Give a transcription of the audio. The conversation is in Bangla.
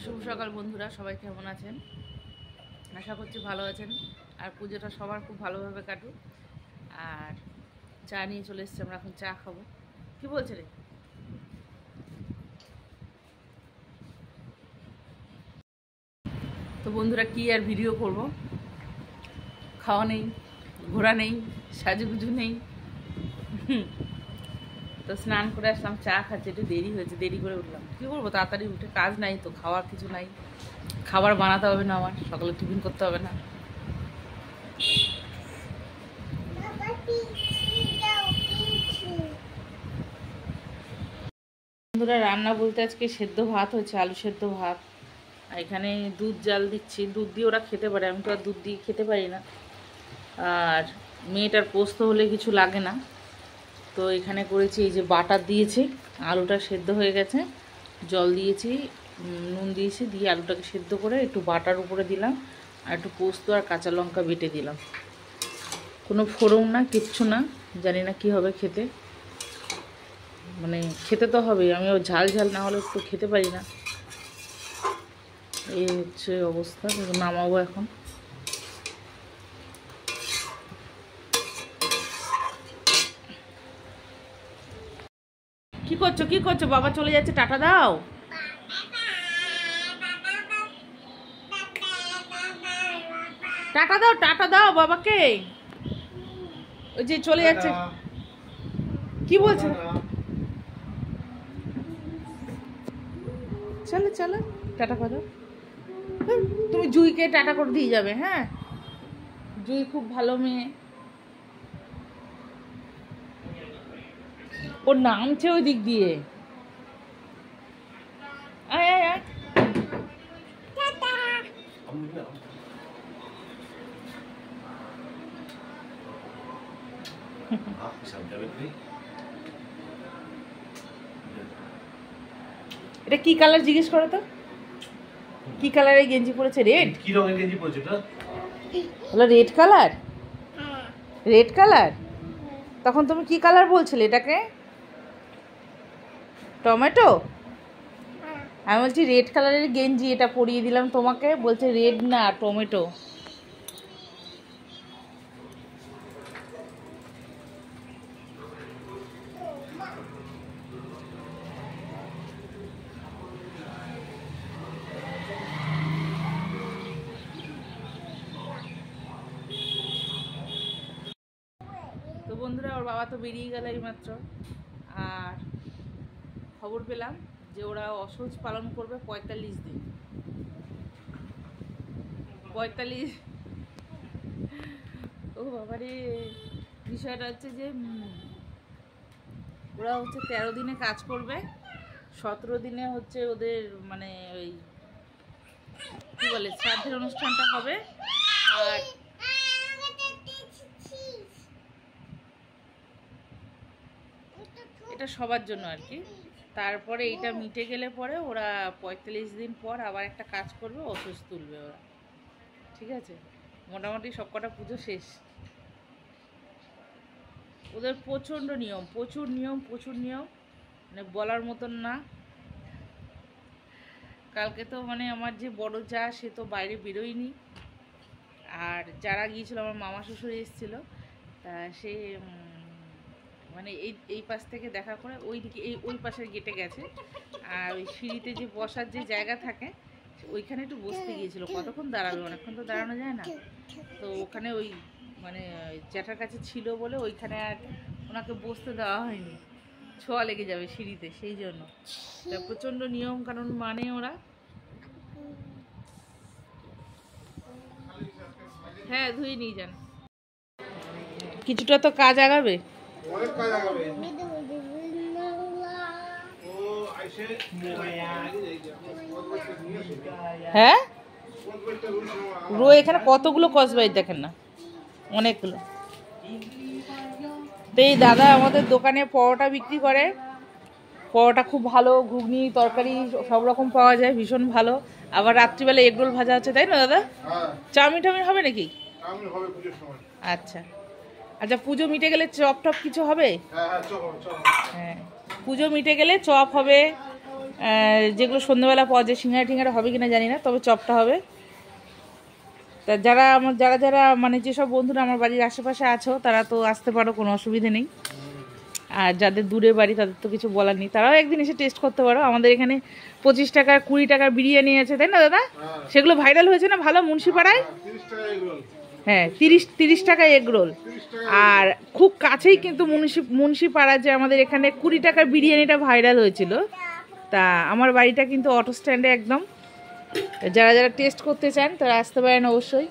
শুভ সকাল বন্ধুরা, সবাই কেমন আছেন? আশা করছি ভালো আছেন। আর পুজোটা সবার খুব ভালোভাবে কাটুক। আর চা নিয়ে চলে এসেছি, আমরা এখন চা খাবো। কি বলছে রে? তো বন্ধুরা, কি আর ভিডিও করব, খাওয়া নেই, ঘোরা নেই, সাজুগুজু নেই। তো স্নান করে আসলাম, চা খাচ্ছি, একটু দেরি হয়েছে, দেরি করে উঠলাম। কী করবো, তাড়াতাড়ি উঠে কাজ নাই তো, খাওয়ার কিছু নাই, খাবার বানাতে হবে না, আমার সকালে টিফিন করতে হবে না। বন্ধুরা, রান্না বলতে আজকে সেদ্ধ ভাত হয়েছে, আলু সেদ্ধ ভাত। আর এখানে দুধ জাল দিচ্ছি, দুধ দিয়ে ওরা খেতে পারে, আমি তো আর দুধ দিয়ে খেতে পারি না। আর মেয়েটার পোস্ত হলে কিছু লাগে না, তো এখানে করেছি এই যে বাটার দিয়েছি, আলুটা সেদ্ধ হয়ে গেছে, জল দিয়েছি, নুন দিয়েছি, দিয়ে আলুটাকে সেদ্ধ করে একটু বাটার উপরে দিলাম, আর একটু পোস্ত আর কাঁচা লঙ্কা বেটে দিলাম। কোনো ফোড়ন না, কিচ্ছু না, জানি না কি হবে খেতে, মানে খেতে তো হবে, আমি ও ঝাল ঝাল না হলে একটু খেতে পারি না। এই হচ্ছে অবস্থা, নামাবো এখন। কি করছো, কি করছো? বাবা চলে যাচ্ছে, টাটা দাও। টাটা দাও, টাটা দাও বাবাকে। ওই যে চলে যাচ্ছে, কি বলছো? চলো চলো, টাটা করো। তুমি জুইকে টাটা করে দিয়ে যাবে। হ্যাঁ, জুই খুব ভালো মেয়ে, ওর নামছে ওই দিক দিয়ে। আয় আয় আয়। এটা কি কালার জিজ্ঞেস করো তো, কি কালারের গেঞ্জি পরেছে? রেড? কি রঙের গেঞ্জি পরেছে এটা? হলো রেড কালার। Red colour? তখন তুমি কি কালার বলছিলে এটাকে? টমেটো? আমি বলছি রেড কালারের গেঞ্জি, এটা পরিয়ে দিলাম তোমাকে, বলছে রেড না টমেটো। তো বন্ধুরা, ওর বাবা তো বেরিয়ে গেল এইমাত্র, আর খবর পেলাম যে ওরা অসহ্য পালন করবে 45 দিন। 45? ও বাবারে, বিষয়টা হচ্ছে যে ওরা হচ্ছে 13 দিনে কাজ করবে, 17 দিনে হচ্ছে ওদের মানে ওই কি বলে শ্রাদ্ধের অনুষ্ঠানটা হবে। আর এটা সবার জন্য আর কি। তারপরে এইটা মিটে গেলে পরে ওরা 45 দিন পর আবার একটা কাজ করবে, অসুস্থ তুলবে ওরা। ঠিক আছে, মোটামুটি সবকটা পুজো শেষ। ওদের প্রচণ্ড নিয়ম, প্রচুর নিয়ম, প্রচুর নিয়ম, মানে বলার মতন না। কালকে তো মানে আমার যে বড় যা, সে তো বাইরে বেরোয়নি, আর যারা গিয়েছিল আমার মামা শ্বশুর এসেছিলো, তা সে মানে এই পাশ থেকে দেখা করে ওই দিকে ওই পাশের গেটে গেছে, আর ওই সিঁড়িতে যে বসার যে জায়গা থাকে ওইখানে একটু বসতে গিয়েছিল। কতক্ষণ দাঁড়াবে, অনেকক্ষণ তো দাঁড়ানো যায় না, তো ওখানে ওই মানে জ্যাঠার কাছে ছিল বলে ওইখানে আর ওনাকে বসতে দেওয়া হয়নি, ছোঁয়া লেগে যাবে সিঁড়িতে, সেই জন্য। তা প্রচণ্ড নিয়ম কানুন মানে ওরা। হ্যাঁ, ধুয়ে নিয়ে যান, কিছুটা তো কাজ আগাবে। হ্যাঁ, এখানে কতগুলো কসবাই দেখেন না, অনেকগুলো। তো এই দাদা আমাদের দোকানে পরোটা বিক্রি করে, পরোটা খুব ভালো, ঘুগনি তরকারি সব রকম পাওয়া যায়, ভীষণ ভালো। আবার রাত্রিবেলা এগরোল ভাজা আছে, তাই না দাদা? চাউমিন টাউমিন হবে নাকি? আচ্ছা আচ্ছা, পুজো মিটে গেলে চপ টপ কিছু হবে? হ্যাঁ, পুজো মিটে গেলে চপ হবে, যেগুলো সন্ধ্যেবেলা পাওয়া যায়, সিঙ্গারা টিঙ্গারা হবে কিনা জানি না, তবে চপটা হবে। তা যারা যারা মানে যেসব বন্ধুরা আমার বাড়ির আশেপাশে আছো তারা তো আসতে পারো, কোনো অসুবিধে নেই। আর যাদের দূরে বাড়ি তাদের তো কিছু বলার নেই, তারাও একদিন এসে টেস্ট করতে পারো। আমাদের এখানে 25 টাকা 20 টাকার বিরিয়ানি আছে, তাই না দাদা? সেগুলো ভাইরাল হয়েছে না ভালো মুন্সিপাড়ায়? হ্যাঁ, 30 টাকা এগ রোল। আর খুব কাছেই কিন্তু মুন্সিপাড়া যে আমাদের এখানে 20 টাকার বিরিয়ানিটা ভাইরাল হয়েছিল। তা আমার বাড়িটা কিন্তু অটো স্ট্যান্ডে একদম। যারা যারা টেস্ট করতে চান তারা আসতে পারেন অবশ্যই।